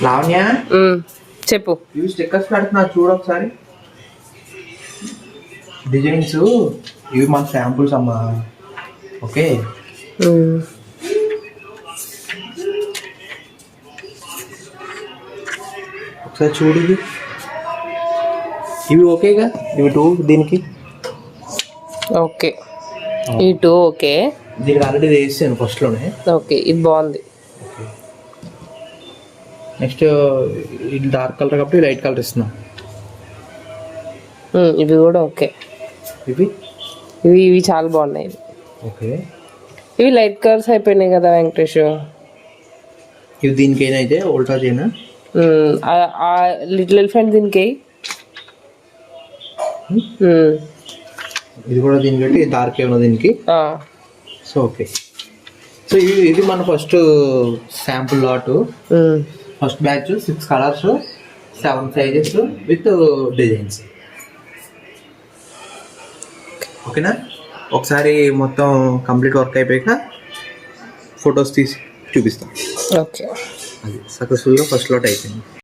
లావణ్య చెప్పు. ఇవి స్టిక్కర్స్ పెడుతున్నా చూడు ఒకసారి. డిజైన్స్ ఇవి మన శాంపుల్స్ అమ్మా. ఓకే ఒకసారి చూడు ఇవి ఓకేగా? ఇవి 2 దీనికి ఓకే. ఈ 2 ఓకే. దీనికి ఆల్రెడీ వేసాను ఫస్ట్లోనే. ఓకే ఇది బాగుంది. నెక్స్ట్ ఇది డార్క్ కలర్ కాబట్టి లైట్ కలర్ ఇస్తున్నాం. ఇవి కూడా ఓకే. ఇవి ఇవి ఇవి చాలా బాగున్నాయి. ఓకే ఇవి లైట్ కలర్స్ అయిపోయినాయి కదా వెంకటేష్. ఇవి దీనికైనా అయితే ఓల్టా చేయనా? లిటిల్ ఎలిఫెంట్ దీనికి. ఇది కూడా దీనికి పెట్టి డార్క్ ఏమన్నా దీనికి. So okay. సో ఇది మన first sample lot. First batch 6 colours 7 sizes with designs. ఓకేనా? ఒకసారి మొత్తం కంప్లీట్ వర్క్ అయిపోయాక ఫొటోస్ తీసి చూపిస్తాం. ఓకే. అది సక్సెస్ఫుల్గా ఫస్ట్ లాట్ అయిపోయింది.